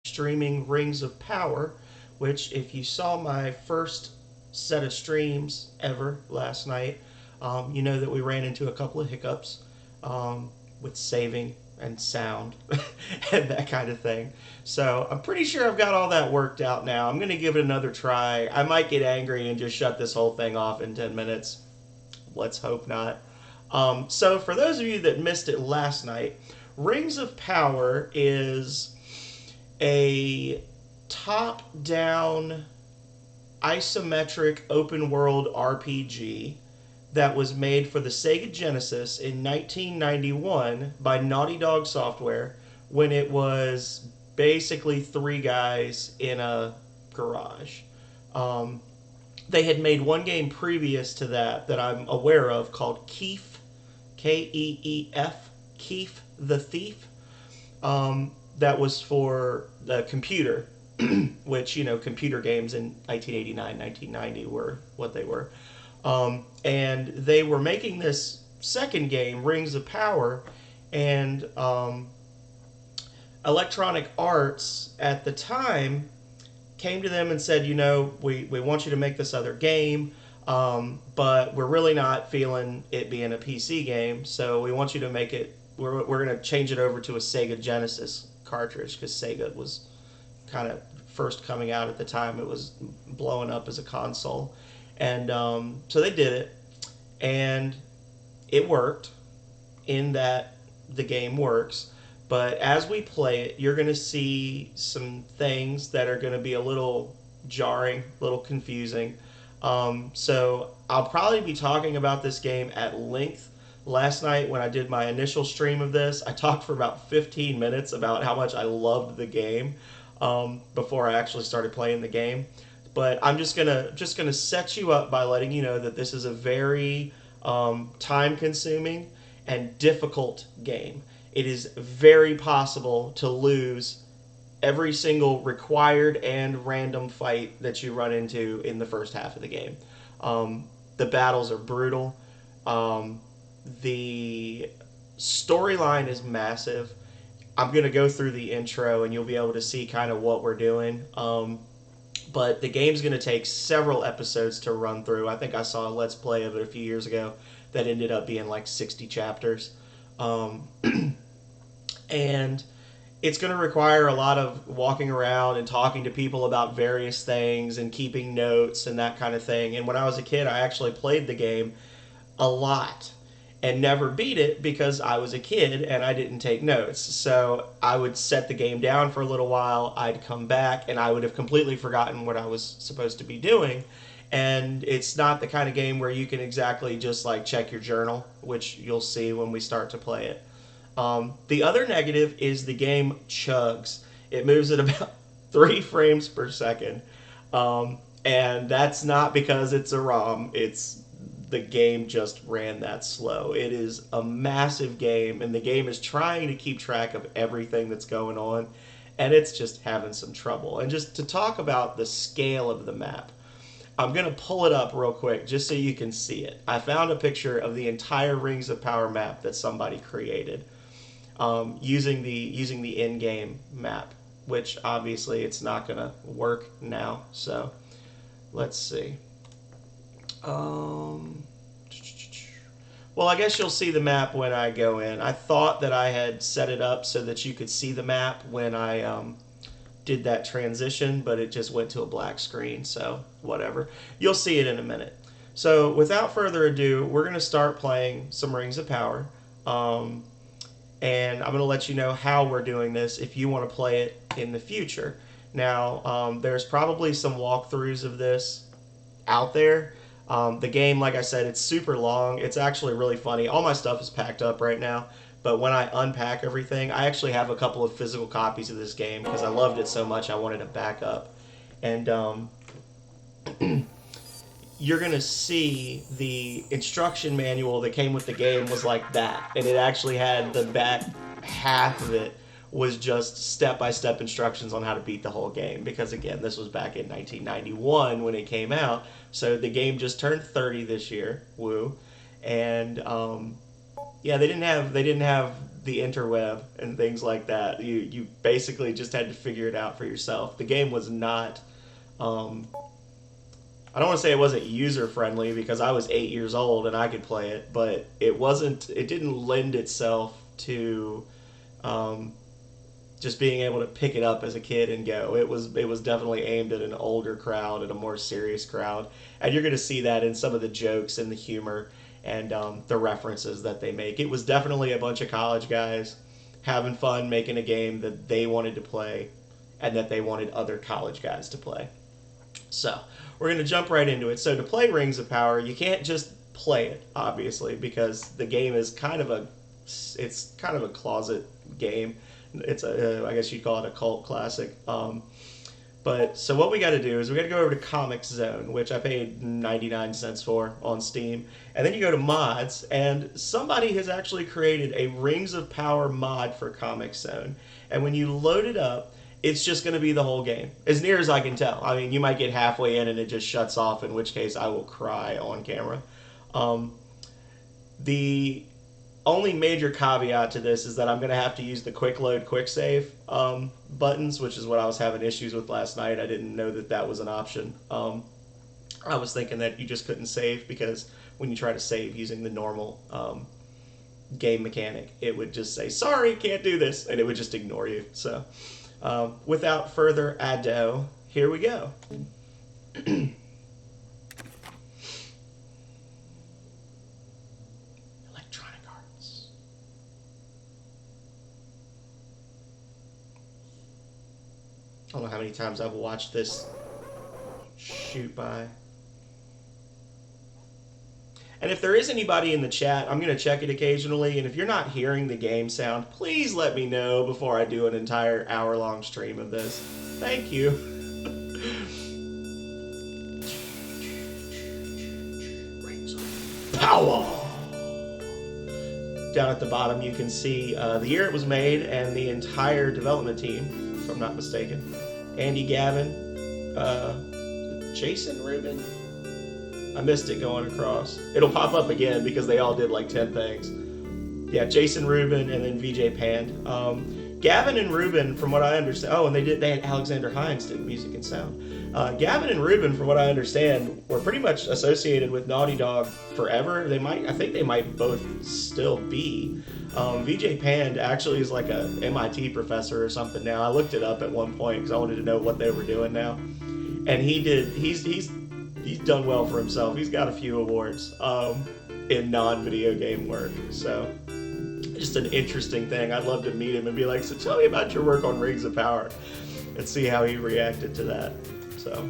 streaming Rings of Power, which, if you saw my first set of streams ever last night, you know that we ran into a couple of hiccups with saving and sound and that kind of thing. So I'm pretty sure I've got all that worked out now. I'm going to give it another try. I might get angry and just shut this whole thing off in 10 minutes. Let's hope not. So, for those of you that missed it last night, Rings of Power is a top down isometric open world RPG that was made for the Sega Genesis in 1991 by Naughty Dog Software when it was basically three guys in a garage. Um, they had made one game previous to that I'm aware of called Keef, Keef, Keef the Thief. That was for the computer, which, computer games in 1989, 1990 were what they were. And they were making this second game, Rings of Power, and Electronic Arts at the time came to them and said, we want you to make this other game, but we're really not feeling it being a PC game, so we want you to make it, we're going to change it over to a Sega Genesis cartridge, because Sega was kind of first coming out at the time. It was blowing up as a console. And so they did it, and it worked in that the game works. But as we play it, you're going to see some things that are going to be a little jarring, a little confusing. So I'll probably be talking about this game at length. Last night, when I did my initial stream of this, I talked for about 15 minutes about how much I loved the game before I actually started playing the game. But I'm just gonna set you up by letting you know that this is a very time consuming and difficult game. It is very possible to lose every single required and random fight that you run into in the first half of the game. The battles are brutal. The storyline is massive. I'm going to go through the intro and you'll be able to see kind of what we're doing. But the game's going to take several episodes to run through. I think I saw a Let's Play of it a few years ago that ended up being like 60 chapters. And it's going to require a lot of walking around and talking to people about various things and keeping notes and that kind of thing. And when I was a kid, I actually played the game a lot and never beat it because I was a kid and I didn't take notes. So I would set the game down for a little while, I'd come back, and I would have completely forgotten what I was supposed to be doing. And it's not the kind of game where you can exactly just like check your journal, which you'll see when we start to play it. The other negative is the game chugs. It moves at about 3 frames per second. And that's not because it's a ROM. It's the game just ran that slow. It is a massive game, and the game is trying to keep track of everything that's going on, and it's just having some trouble. And just to talk about the scale of the map, I'm going to pull it up real quick just so you can see it. I found a picture of the entire Rings of Power map that somebody created using the in-game map, which obviously it's not going to work now. So let's see. Well, I guess you'll see the map when I go in. I thought that I had set it up so that you could see the map when I did that transition, but it just went to a black screen, so whatever. You'll see it in a minute. So without further ado, we're going to start playing some Rings of Power. And I'm going to let you know how we're doing this if you want to play it in the future. Now, there's probably some walkthroughs of this out there. The game, like I said, it's super long. It's actually really funny. All my stuff is packed up right now, but when I unpack everything, I actually have a couple of physical copies of this game because I loved it so much I wanted to back up. And you're going to see the instruction manual that came with the game was like that. And it actually had the back half of it was just step-by-step instructions on how to beat the whole game. Because, again, this was back in 1991 when it came out. So the game just turned 30 this year. Woo. And Yeah, they didn't have the interweb and things like that. You basically just had to figure it out for yourself. The game was not. Um, I don't want to say it wasn't user friendly because I was 8 years old and I could play it, but it wasn't. It didn't lend itself to um, just being able to pick it up as a kid and go. It was definitely aimed at an older crowd and a more serious crowd, and you're going to see that in some of the jokes and the humor and the references that they make. It was definitely a bunch of college guys having fun making a game that they wanted to play and that they wanted other college guys to play. So we're going to jump right into it. So to play Rings of Power, you can't just play it, obviously, because the game is kind of a closet game. It's I guess you'd call it a cult classic. But so what we got to do is we got to go over to Comic Zone, which I paid 99 cents for on Steam, and then you go to mods, and somebody has actually created a Rings of Power mod for Comic Zone, and when you load it up, it's just going to be the whole game, as near as I can tell. I mean, you might get halfway in and it just shuts off, in which case I will cry on camera. Um, the only major caveat to this is that I'm going to have to use the quick load, quick save buttons, which is what I was having issues with last night. I didn't know that that was an option. I was thinking that you just couldn't save because when you try to save using the normal game mechanic, it would just say, sorry, can't do this, and it would just ignore you. So without further ado, here we go. I don't know how many times I've watched this shoot by. And if there is anybody in the chat, I'm going to check it occasionally. And if you're not hearing the game sound, please let me know before I do an entire hour-long stream of this. Thank you. Rings of Power. Down at the bottom, you can see the year it was made and the entire development team, if I'm not mistaken. Andy Gavin, Jason Rubin. I missed it going across. It'll pop up again because they all did like 10 things. Yeah, Jason Rubin and then VJ Pand. Gavin and Rubin, from what I understand, and they had Alexander Hines did music and sound. Gavin and Rubin, from what I understand, were pretty much associated with Naughty Dog forever. I think they might both still be. VJ Pand actually is like a MIT professor or something now. I looked it up at one point because I wanted to know what they were doing now, and he's done well for himself. He's got a few awards in non-video game work. So just an interesting thing. I'd love to meet him and be like, so tell me about your work on Rings of Power and see how he reacted to that. So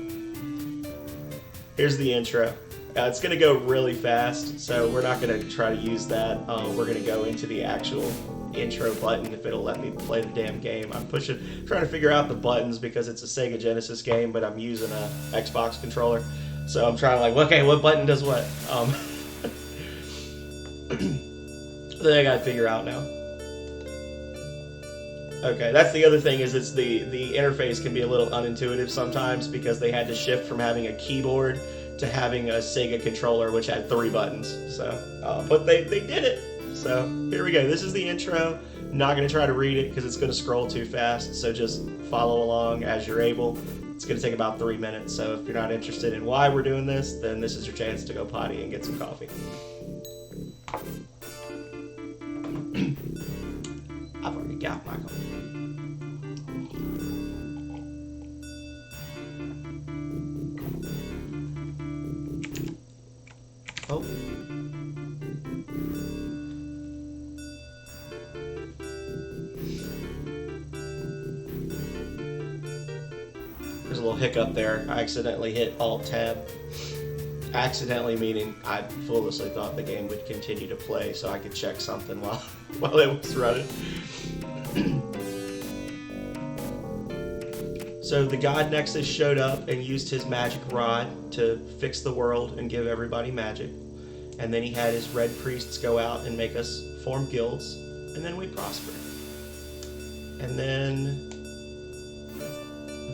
here's the intro. It's going to go really fast, so we're not going to try to use that. We're going to go into the actual intro button if it'll let me play the damn game. I'm trying to figure out the buttons because it's a Sega Genesis game, but I'm using a Xbox controller. So I'm trying to okay, what button does what? Then I got to figure out now. Okay, that's the other thing is the interface can be a little unintuitive sometimes because they had to shift from having a keyboard to having a Sega controller which had 3 buttons. So, but they did it. So here we go. This is the intro. I'm not going to try to read it because it's going to scroll too fast. So just follow along as you're able. It's going to take about 3 minutes. So if you're not interested in why we're doing this, then this is your chance to go potty and get some coffee. I've already got my coffee. Oh. There's a little hiccup there. I accidentally hit Alt-Tab. Accidentally meaning I foolishly thought the game would continue to play so I could check something while it was running. So the god Nexus showed up and used his magic rod to fix the world and give everybody magic. And then he had his red priests go out and make us form guilds, and then we prospered. And then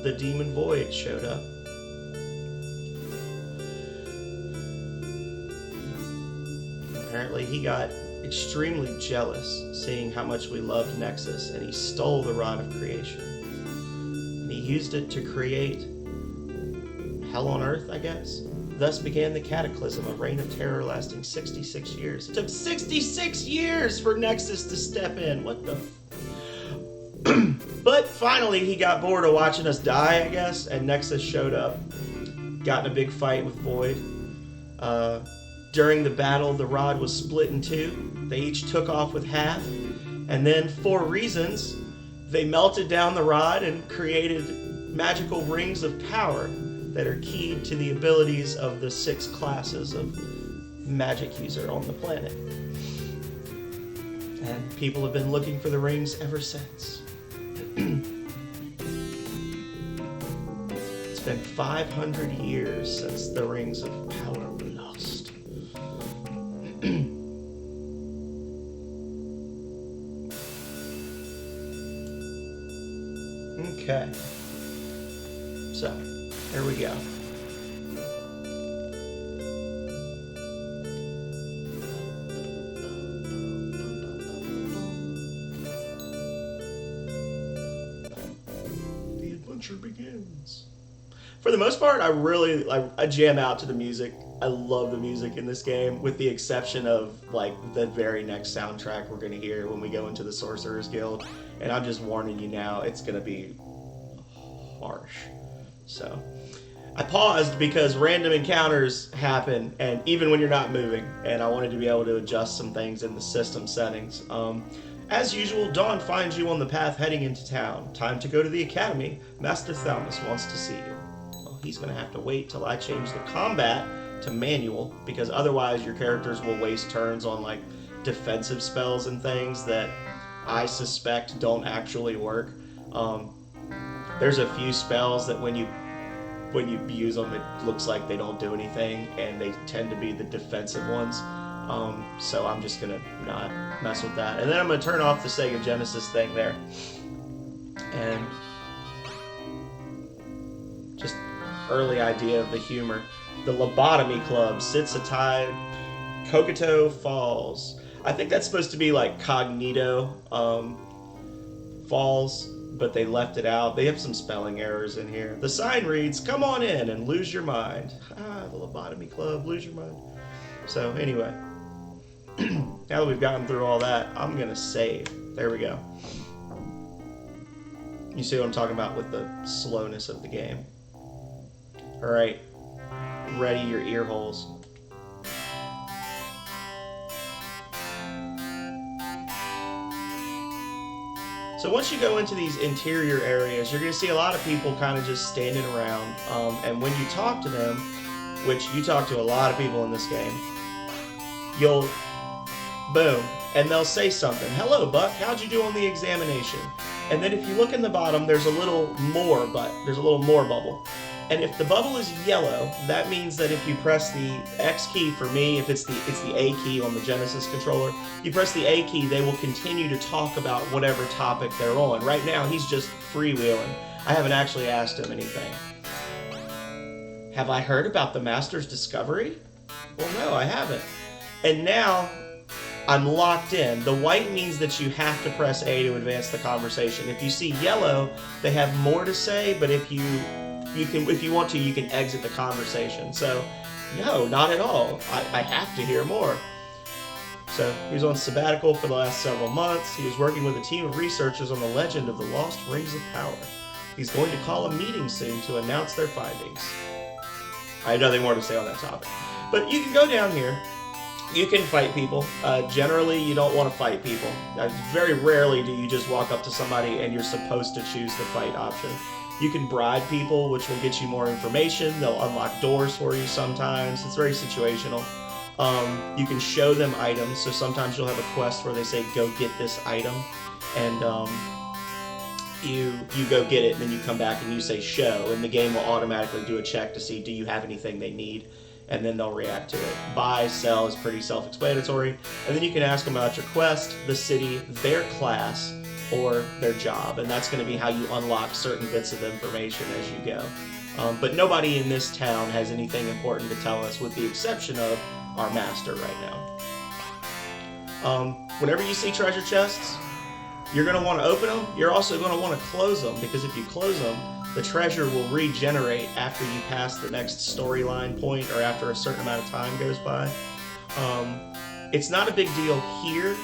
the demon Void showed up. Apparently he got extremely jealous, seeing how much we loved Nexus, and he stole the Rod of Creation. And he used it to create hell on earth, I guess. Thus began the Cataclysm, a reign of terror lasting 66 years. It took 66 years for Nexus to step in. What the But finally, he got bored of watching us die, I guess, and Nexus showed up. Got in a big fight with Void. During the battle, the rod was split in two. They each took off with half. And then, for reasons, they melted down the rod and created magical rings of power that are keyed to the abilities of the 6 classes of magic user on the planet. And people have been looking for the rings ever since. It's been 500 years since the rings of power were lost. Okay. So, here we go. The adventure begins. For the most part, I jam out to the music. I love the music in this game, with the exception of like the very next soundtrack we're gonna hear when we go into the Sorcerer's Guild. And I'm just warning you now, it's gonna be harsh. So I paused because random encounters happen, and even when you're not moving, and I wanted to be able to adjust some things in the system settings. As usual, Dawn finds you on the path heading into town. Time to go to the academy. Master Thalmus wants to see you. Well, he's going to have to wait till I change the combat to manual, because otherwise your characters will waste turns on like defensive spells and things that I suspect don't actually work. There's a few spells that when you use them, it looks like they don't do anything, and they tend to be the defensive ones. So I'm just gonna not mess with that. And then I'm gonna turn off the Sega Genesis thing there. And just early idea of the humor. The Lobotomy Club sits atide Kokoto Falls. I think that's supposed to be like Cognito Falls, but they left it out. They have some spelling errors in here. The sign reads, "Come on in and lose your mind." The Lobotomy Club, lose your mind. So anyway, now that we've gotten through all that, I'm going to save. There we go. You see what I'm talking about with the slowness of the game. Alright, ready your ear holes. So once you go into these interior areas, you're going to see a lot of people kind of just standing around. And when you talk to them, which you talk to a lot of people in this game, you'll, boom, and they'll say something. "Hello, Buck, how'd you do on the examination?" And then if you look in the bottom, there's a little more bubble. And if the bubble is yellow, that means that if you press the X key, for me, if it's the A key on the Genesis controller, you press the A key, they will continue to talk about whatever topic they're on. Right now, he's just freewheeling. I haven't actually asked him anything. "Have I heard about the Master's discovery?" Well, no, I haven't. And now, I'm locked in. The white means that you have to press A to advance the conversation. If you see yellow, they have more to say, but if you want to, you can exit the conversation. So, no, not at all. I have to hear more. So, he was on sabbatical for the last several months. He was working with a team of researchers on the legend of the Lost Rings of Power. He's going to call a meeting soon to announce their findings. I have nothing more to say on that topic. But you can go down here. You can fight people. Generally, you don't want to fight people. Very rarely do you just walk up to somebody and you're supposed to choose the fight option. You can bribe people, which will get you more information. They'll unlock doors for you sometimes. It's very situational. You can show them items. So sometimes you'll have a quest where they say, "Go get this item." And you go get it, and then you come back and you say, "Show." And the game will automatically do a check to see, do you have anything they need? And then they'll react to it. Buy, sell is pretty self-explanatory. And then you can ask them about your quest, the city, their class, or their job. And that's going to be how you unlock certain bits of information as you go. But nobody in this town has anything important to tell us, with the exception of our master right now. Whenever you see treasure chests, you're going to want to open them. You're also going to want to close them, because if you close them, the treasure will regenerate after you pass the next storyline point or after a certain amount of time goes by. It's not a big deal here,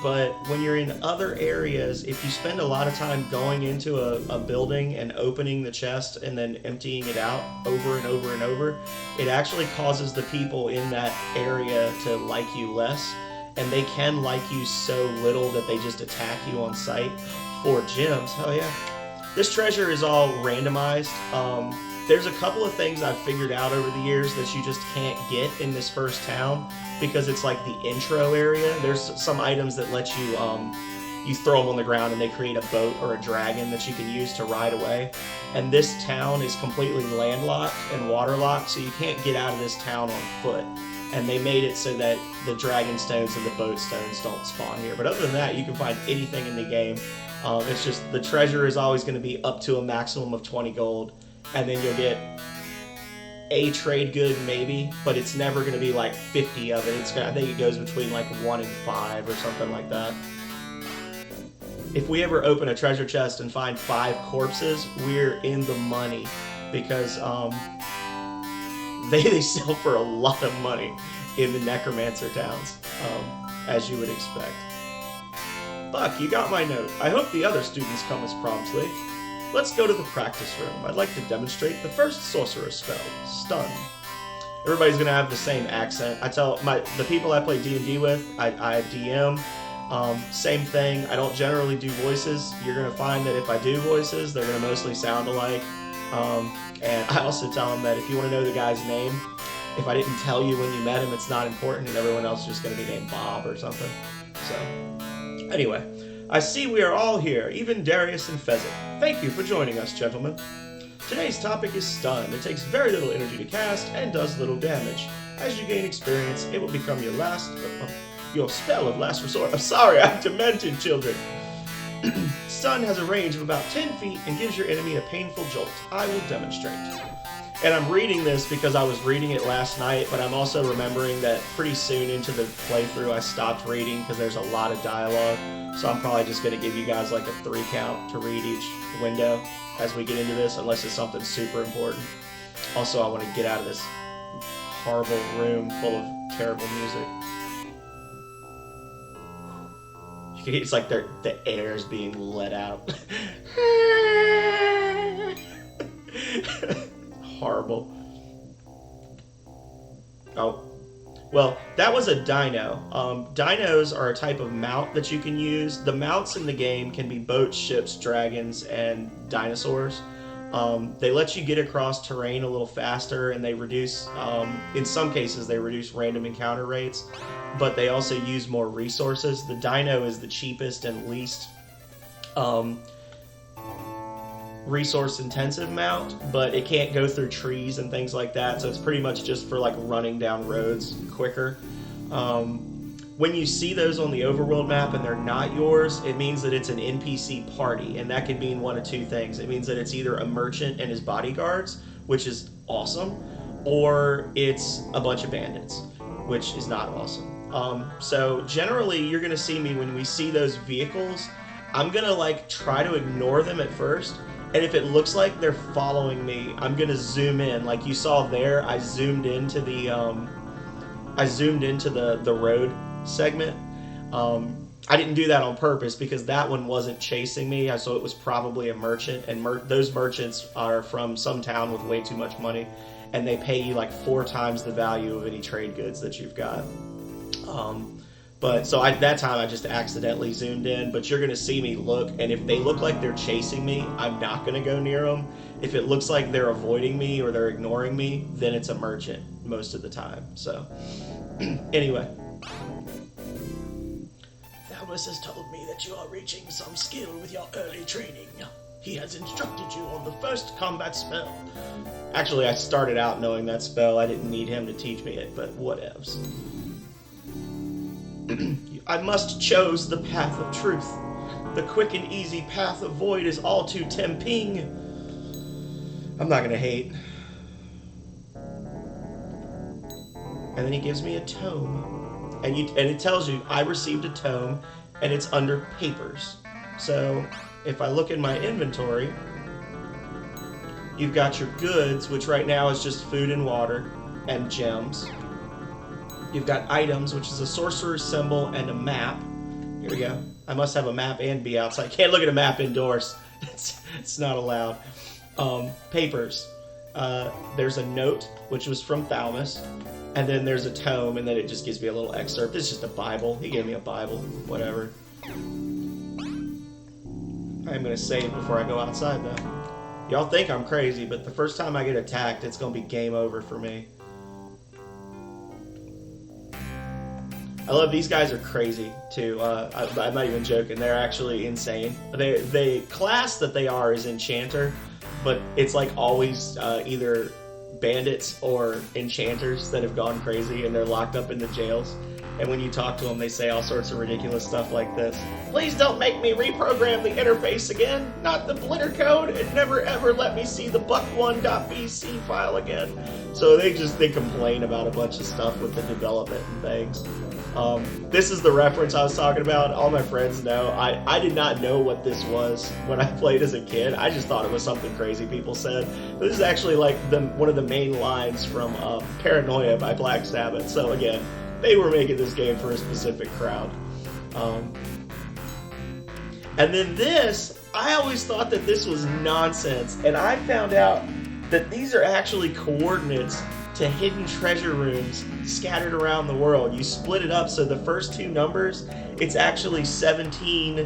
but when you're in other areas, if you spend a lot of time going into a building and opening the chest and then emptying it out over and over and over, it actually causes the people in that area to like you less, and they can like you so little that they just attack you on sight for gems. Hell yeah. This treasure is all randomized. There's a couple of things I've figured out over the years that you just can't get in this first town, because it's like the intro area. There's some items that let you, you throw them on the ground and they create a boat or a dragon that you can use to ride away. And this town is completely landlocked and waterlocked, so you can't get out of this town on foot. And they made it so that the dragon stones and the boat stones don't spawn here. But other than that, you can find anything in the game. It's just the treasure is always going to be up to a maximum of 20 gold. And then you'll get a trade good maybe, but it's never going to be like 50 of it. I think it goes between like 1 and 5 or something like that. If we ever open a treasure chest and find 5 corpses, we're in the money, because they sell for a lot of money in the necromancer towns, as you would expect. Buck, you got my note. I hope the other students come as promptly. Let's go to the practice room. I'd like to demonstrate the first sorcerer spell, Stun. Everybody's gonna have the same accent. I tell the people I play D&D with, I DM. Same thing. I don't generally do voices. You're gonna find that if I do voices, they're gonna mostly sound alike. And I also tell them that if you want to know the guy's name, if I didn't tell you when you met him, it's not important, and everyone else is just gonna be named Bob or something. So, anyway. I see we are all here, even Darius and Pheasant. Thank you for joining us, gentlemen. Today's topic is Stun. It takes very little energy to cast and does little damage. As you gain experience, it will become your spell of last resort. I'm sorry, I'm demented, children. Stun has a range of about 10 feet and gives your enemy a painful jolt. I will demonstrate. And I'm reading this because I was reading it last night, but I'm also remembering that pretty soon into the playthrough I stopped reading because there's a lot of dialogue. So I'm probably just going to give you guys like a 3 count to read each window as we get into this, unless it's something super important. Also, I want to get out of this horrible room full of terrible music. It's like the air is being let out. Horrible. Oh. Well, that was a dino. Dinos are a type of mount that you can use. The mounts in the game can be boats, ships, dragons, and dinosaurs. They let you get across terrain a little faster, and they reduce, in some cases, they reduce random encounter rates, but they also use more resources. The dino is the cheapest and least resource-intensive mount, but it can't go through trees and things like that, so it's pretty much just for like running down roads quicker. When you see those on the overworld map and they're not yours, it means that it's an NPC party, and that could mean one of 2 things. It means that it's either a merchant and his bodyguards, which is awesome, or it's a bunch of bandits, which is not awesome. So generally, you're gonna see me when we see those vehicles, I'm gonna like try to ignore them at first, and if it looks like they're following me, I'm gonna zoom in. Like you saw there, I zoomed into the road segment. I didn't do that on purpose because that one wasn't chasing me, so it was probably a merchant, and those merchants are from some town with way too much money, and they pay you like 4 times the value of any trade goods that you've got. But so that time I just accidentally zoomed in, but you're going to see me look, and if they look like they're chasing me, I'm not going to go near them. If it looks like they're avoiding me or they're ignoring me, then it's a merchant most of the time. So anyway. Thalmus has told me that you are reaching some skill with your early training. He has instructed you on the first combat spell. Actually, I started out knowing that spell. I didn't need him to teach me it, but whatevs. I must chose the path of truth. The quick and easy path of void is all too tempting. I'm not gonna hate. And then he gives me a tome. and it tells you I received a tome, and it's under papers. So if I look in my inventory, you've got your goods, which right now is just food and water and gems. You've got items, which is a sorcerer's symbol and a map. Here we go. I must have a map and be outside. Can't look at a map indoors. It's not allowed. Papers. There's a note, which was from Thalmus. And then there's a tome, and then it just gives me a little excerpt. It's just a Bible. He gave me a Bible. Whatever. I'm going to save before I go outside, though. Y'all think I'm crazy, but the first time I get attacked, it's going to be game over for me. I love these guys are crazy, too. I'm not even joking. They're actually insane. The class that they are is Enchanter, but it's like always either bandits or enchanters that have gone crazy and they're locked up in the jails. And when you talk to them, they say all sorts of ridiculous stuff like this. Please don't make me reprogram the interface again. Not the blitter code. And never ever let me see the buck1.bc file again. So they complain about a bunch of stuff with the development and things. This is the reference I was talking about. All my friends know. I did not know what this was when I played as a kid. I just thought it was something crazy people said. This is actually like one of the main lines from Paranoia by Black Sabbath. So again, they were making this game for a specific crowd. And then this, I always thought that this was nonsense. And I found out that these are actually coordinates to hidden treasure rooms scattered around the world. You split it up, so the first two numbers, it's actually 17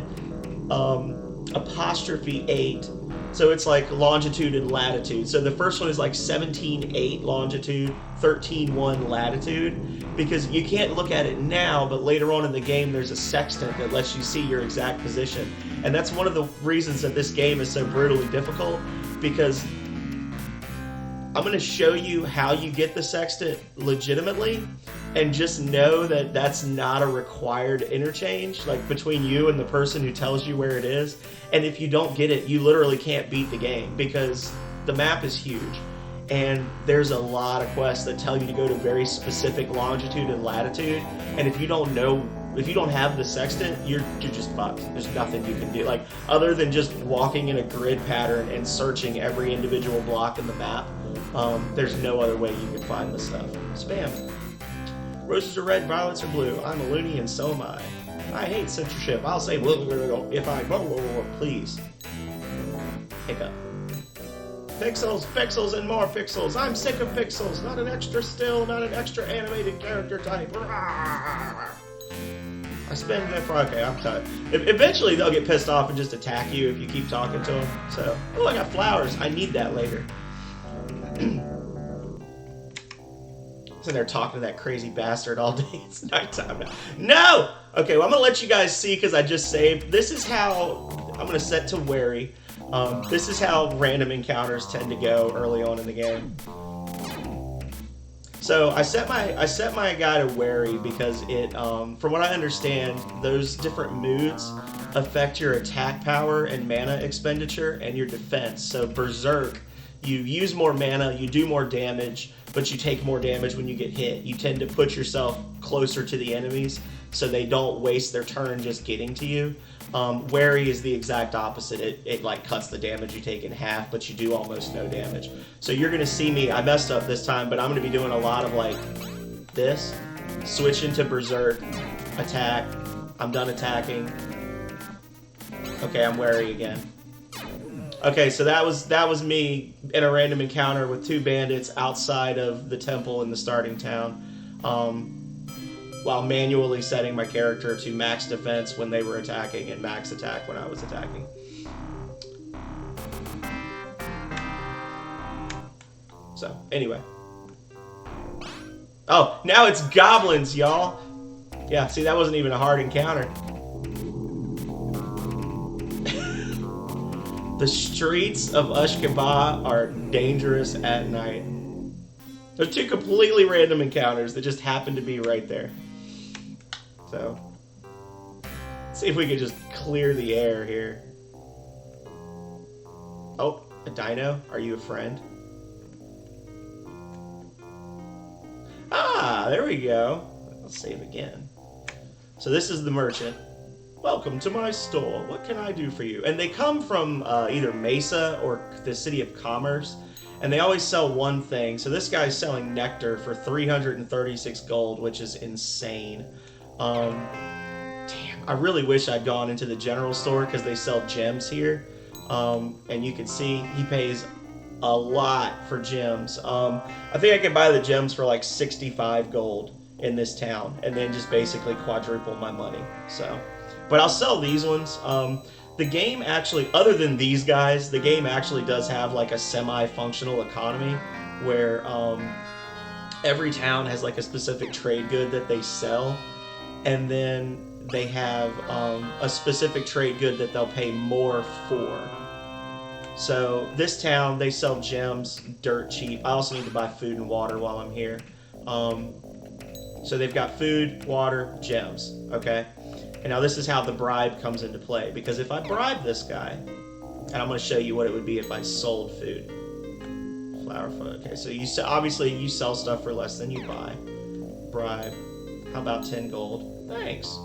apostrophe 8. So it's like longitude and latitude. So the first one is like 17.8 longitude, 13.1 latitude, because you can't look at it now, but later on in the game there's a sextant that lets you see your exact position. And that's one of the reasons that this game is so brutally difficult, because I'm going to show you how you get the sextant legitimately, and just know that that's not a required interchange, like between you and the person who tells you where it is. And if you don't get it, you literally can't beat the game, because the map is huge. And there's a lot of quests that tell you to go to very specific longitude and latitude. And if you don't have the sextant, you're just fucked. There's nothing you can do. Like, other than just walking in a grid pattern and searching every individual block in the map, there's no other way you can find this stuff. Spam. Roses are red, violets are blue. I'm a loony and so am I. I hate censorship. I'll say if I... Please. Hiccup. Pixels, and more pixels. I'm sick of pixels. Not an extra still, not an extra animated character type. I spend that for... Okay, I'm tired. Eventually, they'll get pissed off and just attack you if you keep talking to them. So, oh, I got flowers. I need that later. Sitting there talking to that crazy bastard all day. It's nighttime now. No! Okay, well, I'm going to let you guys see, because I just saved. This is how... I'm going to set to wary. This is how random encounters tend to go early on in the game. So I set my guy to wary because it, from what I understand, those different moods affect your attack power and mana expenditure and your defense. So Berserk, you use more mana, you do more damage, but you take more damage when you get hit. You tend to put yourself closer to the enemies so they don't waste their turn just getting to you. Wary is the exact opposite. It like cuts the damage you take in half, but you do almost no damage. So you're gonna see me, I messed up this time, but I'm gonna be doing a lot of like this, switch into Berserk, attack, I'm done attacking. Okay, I'm wary again. Okay, so that was me in a random encounter with two bandits outside of the temple in the starting town, while manually setting my character to max defense when they were attacking and max attack when I was attacking. So, anyway. Oh, now it's goblins, y'all! Yeah, see, that wasn't even a hard encounter. The streets of Ashkaba are dangerous at night. They're two completely random encounters that just happen to be right there. So, let's see if we can just clear the air here. Oh, a dino? Are you a friend? Ah, there we go. Let's save again. So this is the merchant. Welcome to my store. What can I do for you? And they come from either Mesa or the City of Commerce, and they always sell one thing. So this guy's selling nectar for 336 gold, which is insane. Damn, I really wish I'd gone into the general store because they sell gems here. And you can see he pays a lot for gems. I think I can buy the gems for like 65 gold in this town, and then just basically quadruple my money. So, but I'll sell these ones. The game actually, other than these guys, the game actually does have like a semi-functional economy where every town has like a specific trade good that they sell, and then they have a specific trade good that they'll pay more for. So this town, they sell gems dirt cheap. I also need to buy food and water while I'm here. So they've got food, water, gems, okay? And now this is how the bribe comes into play, because if I bribe this guy, and I'm going to show you what it would be if I sold food. Flower food, okay, so you obviously you sell stuff for less than you buy. Bribe, how about 10 gold? Thanks.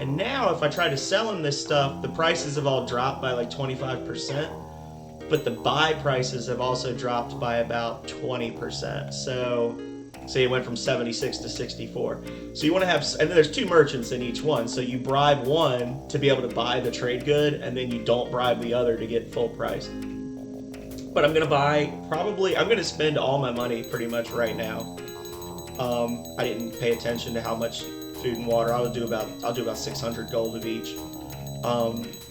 And now if I try to sell him this stuff, the prices have all dropped by like 25%, but the buy prices have also dropped by about 20%. So say it went from 76 to 64. So you want to have, and then there's two merchants in each one. So you bribe one to be able to buy the trade good, and then you don't bribe the other to get full price. But I'm going to buy, probably, I'm going to spend all my money pretty much right now. I didn't pay attention to how much food and water. I'll do about 600 gold of each.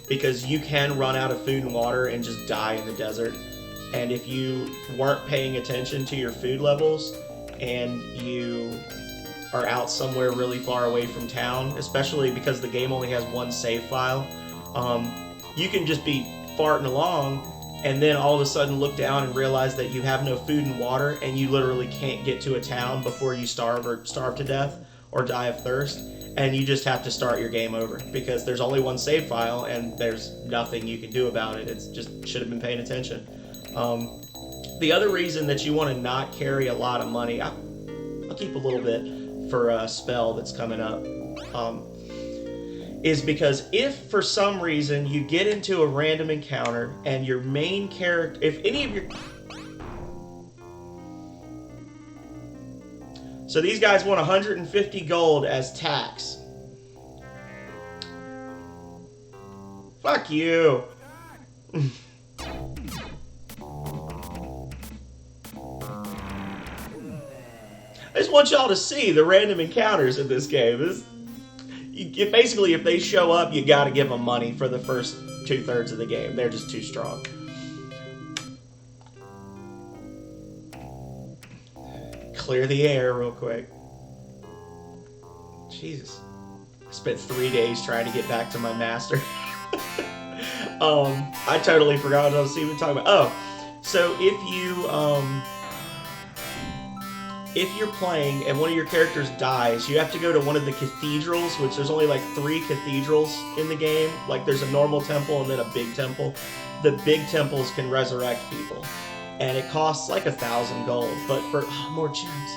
Because you can run out of food and water and just die in the desert. And if you weren't paying attention to your food levels, and you are out somewhere really far away from town, especially because the game only has one save file, you can just be farting along and then all of a sudden look down and realize that you have no food and water, and you literally can't get to a town before you starve to death or die of thirst, and you just have to start your game over because there's only one save file and there's nothing you can do about it. It's just should have been paying attention. The other reason that you want to not carry a lot of money, I'll keep a little bit for a spell that's coming up, is because if for some reason you get into a random encounter and your main character, if any of your... So these guys want 150 gold as tax. Fuck you. I just want y'all to see the random encounters in this game. Basically, if they show up, you gotta give them money for the first 2/3 of the game. They're just too strong. Clear the air real quick. Jesus. I spent 3 days trying to get back to my master. I totally forgot what I was even talking about. Oh, so if you're playing and one of your characters dies, you have to go to one of the cathedrals, which there's only like 3 cathedrals in the game. Like there's a normal temple and then a big temple. The big temples can resurrect people. And it costs like 1,000 gold. But for, more gems.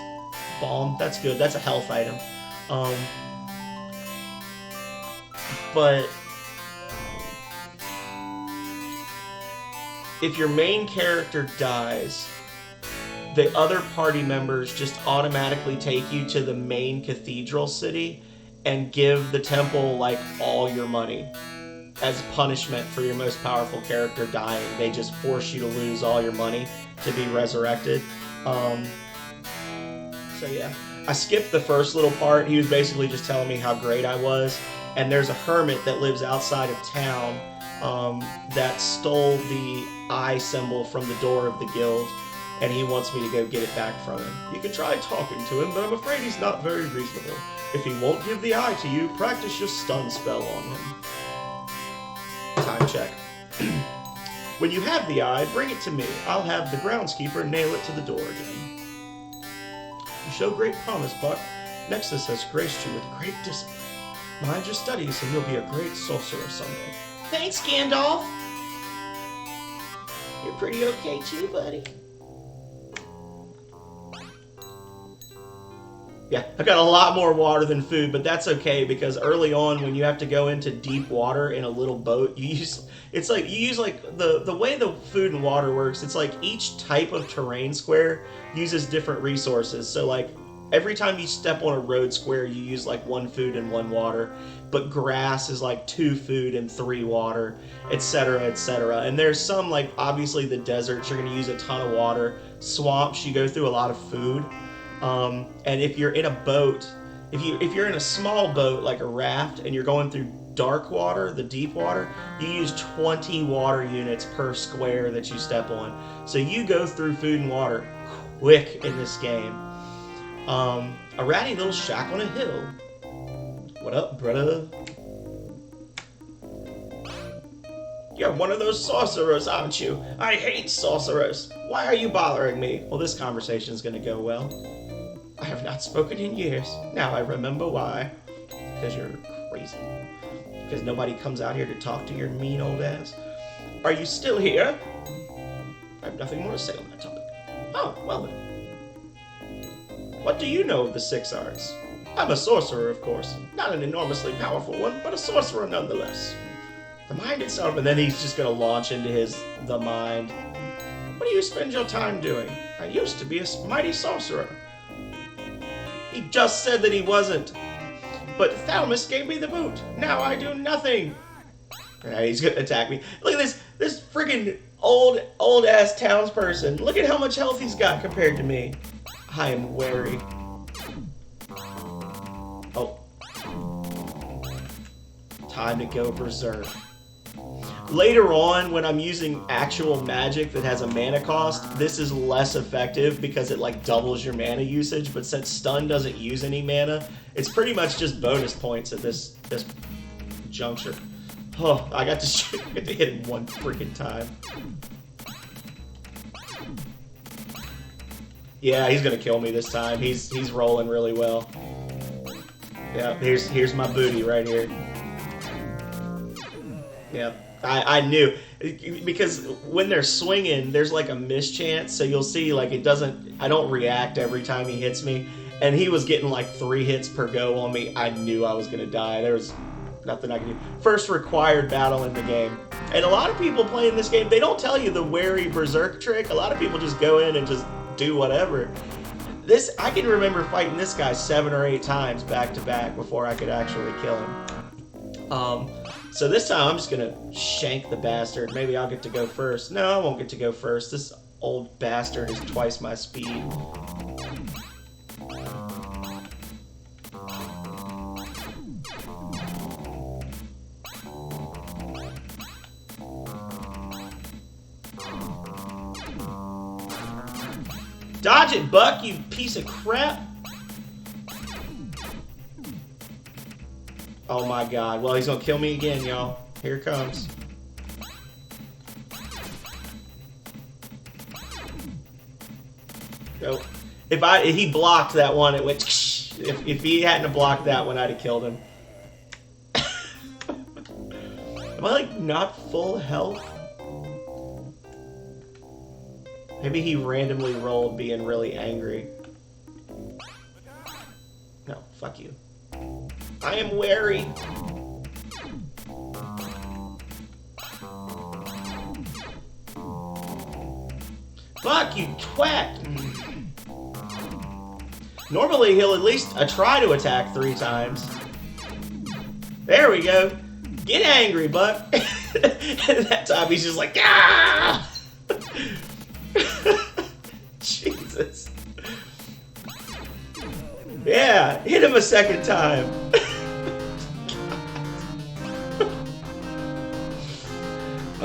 Balm, that's good. That's a health item. But if your main character dies, the other party members just automatically take you to the main cathedral city and give the temple like all your money as punishment for your most powerful character dying. They just force you to lose all your money to be resurrected. So yeah, I skipped the first little part. He was basically just telling me how great I was, and there's a hermit that lives outside of town that stole the eye symbol from the door of the guild, and he wants me to go get it back from him. You could try talking to him, but I'm afraid he's not very reasonable. If he won't give the eye to you, practice your stun spell on him. Time check. When you have the eye, bring it to me. I'll have the groundskeeper nail it to the door again. You show great promise, Buck. Nexus has graced you with great discipline. Mind your studies and you'll be a great sorcerer someday. Thanks, Gandalf! You're pretty okay too, buddy. Yeah, I've got a lot more water than food, but that's okay because early on when you have to go into deep water in a little boat, you use like the way the food and water works, it's like each type of terrain square uses different resources. So like every time you step on a road square, you use like 1 food and 1 water, but grass is like 2 food and 3 water, etc., etc. And there's some like obviously the deserts you're going to use a ton of water. Swamps you go through a lot of food. And if you're in a boat, if you're in a small boat like a raft and you're going through dark water, the deep water, you use 20 water units per square that you step on. So you go through food and water quick in this game. A ratty little shack on a hill. What up, brother? You're one of those sorcerers, aren't you? I hate sorcerers. Why are you bothering me? Well, this conversation's gonna go well. I have not spoken in years. Now I remember why. Because you're crazy. Because nobody comes out here to talk to your mean old ass. Are you still here? I have nothing more to say on that topic. Oh, well then. What do you know of the 6 arts? I'm a sorcerer, of course. Not an enormously powerful one, but a sorcerer nonetheless. The mind itself, and then he's just going to launch into the mind. What do you spend your time doing? I used to be a mighty sorcerer. He just said that he wasn't. But Thalamus gave me the boot. Now I do nothing. He's going to attack me. Look at this friggin' old ass townsperson. Look at how much health he's got compared to me. I am wary. Oh. Time to go berserk. Later on, when I'm using actual magic that has a mana cost, this is less effective because it like doubles your mana usage, but since stun doesn't use any mana, it's pretty much just bonus points at this juncture. Oh, I got to hit him 1 freaking time. Yeah, he's gonna kill me this time. He's rolling really well. Yeah, here's my booty right here. Yeah. I knew, because when they're swinging, there's like a mischance, so you'll see like I don't react every time he hits me, and he was getting like 3 hits per go on me. I knew I was gonna die. There was nothing I could do. First required battle in the game, and a lot of people playing this game, they don't tell you the wary berserk trick. A lot of people just go in and just do whatever. I can remember fighting this guy 7 or 8 times back to back before I could actually kill him. So this time I'm just gonna shank the bastard. Maybe I'll get to go first. No, I won't get to go first. This old bastard is twice my speed. Dodge it, Buck, you piece of crap. Oh my god. Well, he's gonna kill me again, y'all. Here it comes. Go. If he blocked that one, it went. If he hadn't blocked that one, I'd have killed him. Am I like not full health? Maybe he randomly rolled being really angry. No, fuck you. I am wary. Fuck you, twat! Normally he'll at least try to attack 3 times. There we go. Get angry, Buck. And that time he's just like, ah! Jesus. Yeah, hit him a second time.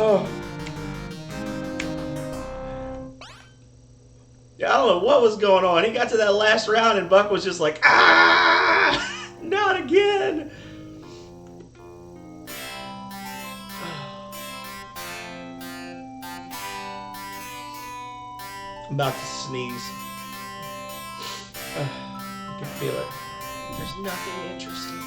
Oh. Yeah, I don't know what was going on. He got to that last round and Buck was just like, ah! Not again! I'm about to sneeze. I can feel it. There's nothing interesting.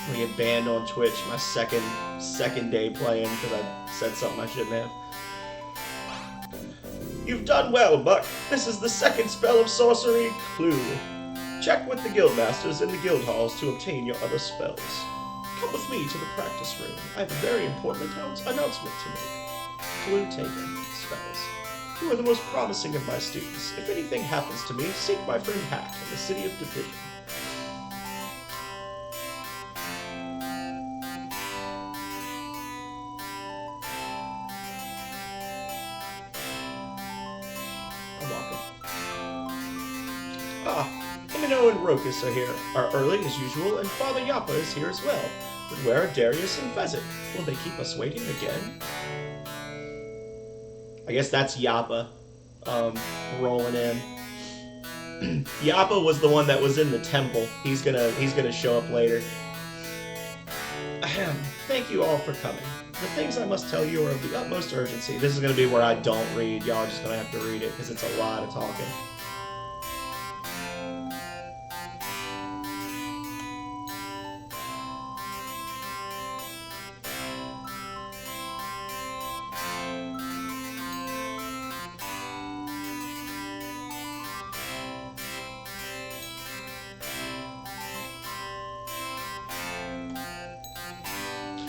I'm gonna get banned on Twitch my second day playing because I said something I shouldn't have. You've done well, Buck. This is the second spell of sorcery, Clue. Check with the guildmasters in the guild halls to obtain your other spells. Come with me to the practice room. I have a very important announcement to make. Clue taken. Spells. You are the most promising of my students. If anything happens to me, seek my friend Hack in the city of Division. I'm walking. Himeno and Rokus are early as usual, and Father Yappa is here as well. But where are Darius and Fezzik? Will they keep us waiting again? I guess that's Yappa, rolling in. Yappa was the one that was in the temple. He's gonna show up later. Ahem. Thank you all for coming. The things I must tell you are of the utmost urgency. This is gonna be where I don't read. Y'all are just gonna have to read it because it's a lot of talking.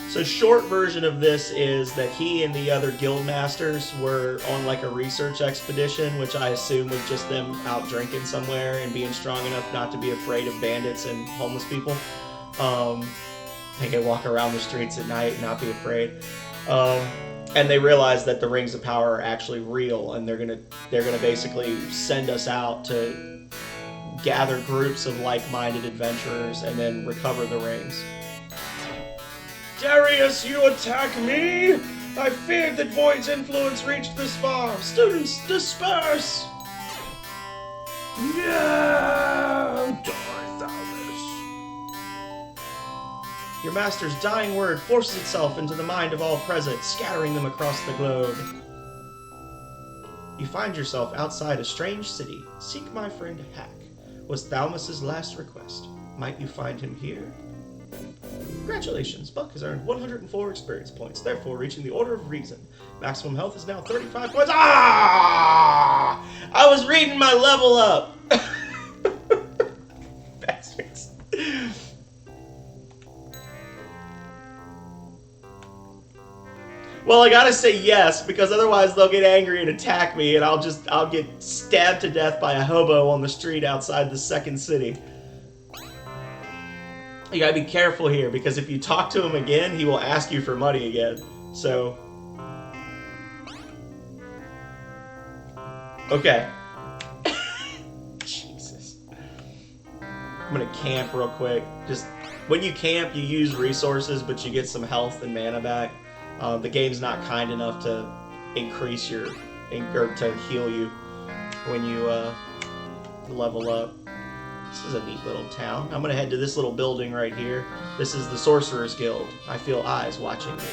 So short version of this is that he and the other guild masters were on like a research expedition, which I assume was just them out drinking somewhere and being strong enough not to be afraid of bandits and homeless people. They can walk around the streets at night and not be afraid. And they realize that the rings of power are actually real, and they're gonna basically send us out to gather groups of like-minded adventurers and then recover the rings. Darius, you attack me? I feared that Void's influence reached this far. Students, disperse! No! Your master's dying word forces itself into the mind of all present, scattering them across the globe. You find yourself outside a strange city. Seek my friend Hack. Was Thalmus's last request. Might you find him here? Congratulations, Buck has earned 104 experience points, therefore reaching the Order of Reason. Maximum health is now 35 points. Ah! I was reading my level up! Bastards. Well, I gotta say yes, because otherwise they'll get angry and attack me, and I'll get stabbed to death by a hobo on the street outside the second city. You gotta be careful here, because if you talk to him again, he will ask you for money again. So... okay. Jesus. I'm gonna camp real quick. Just, when you camp, you use resources, but you get some health and mana back. The game's not kind enough to increase your... or to heal you when you level up. This is a neat little town. I'm gonna head to this little building right here. This is the Sorcerer's Guild. I feel eyes watching me.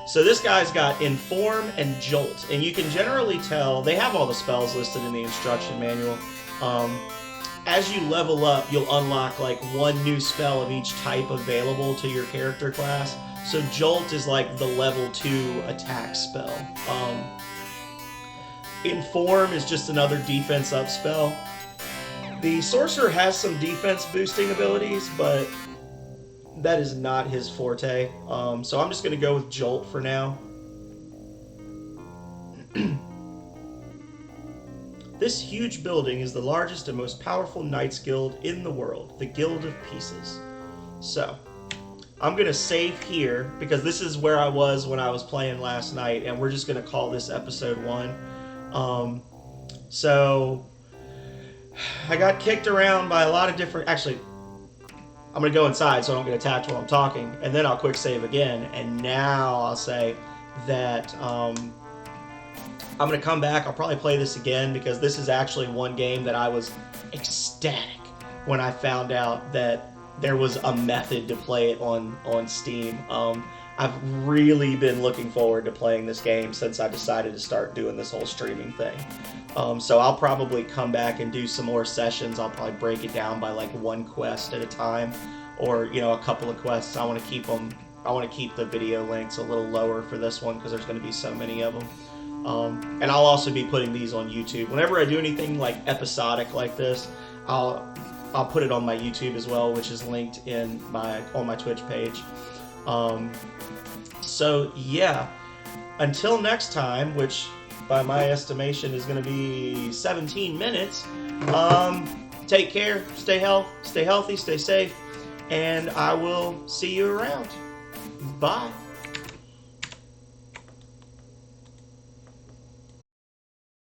So this guy's got Inform and Jolt, and you can generally tell, they have all the spells listed in the instruction manual. As you level up, you'll unlock like one new spell of each type available to your character class. So Jolt is like the level 2 attack spell. Inform is just another defense up spell. The Sorcerer has some defense boosting abilities, but that is not his forte. So I'm just going to go with Jolt for now. This huge building is the largest and most powerful Knights Guild in the world, the Guild of Pieces. So, I'm going to save here, because this is where I was when I was playing last night, and we're just going to call this episode 1. So, I got kicked around by a lot of different... Actually, I'm going to go inside so I don't get attacked while I'm talking, and then I'll quick save again, and now I'll say that... I'm going to come back. I'll probably play this again, because this is actually one game that I was ecstatic when I found out that there was a method to play it on Steam. I've really been looking forward to playing this game since I decided to start doing this whole streaming thing. So I'll probably come back and do some more sessions. I'll probably break it down by like one quest at a time, or, you know, a couple of quests. I want to keep them I want to keep the video lengths a little lower for this one because there's going to be so many of them. And I'll also be putting these on YouTube. Whenever I do anything like episodic like this, I'll put it on my YouTube as well, which is linked in on my Twitch page. So yeah, until next time, which by my estimation is going to be 17 minutes. Take care, stay healthy, stay safe, and I will see you around. Bye.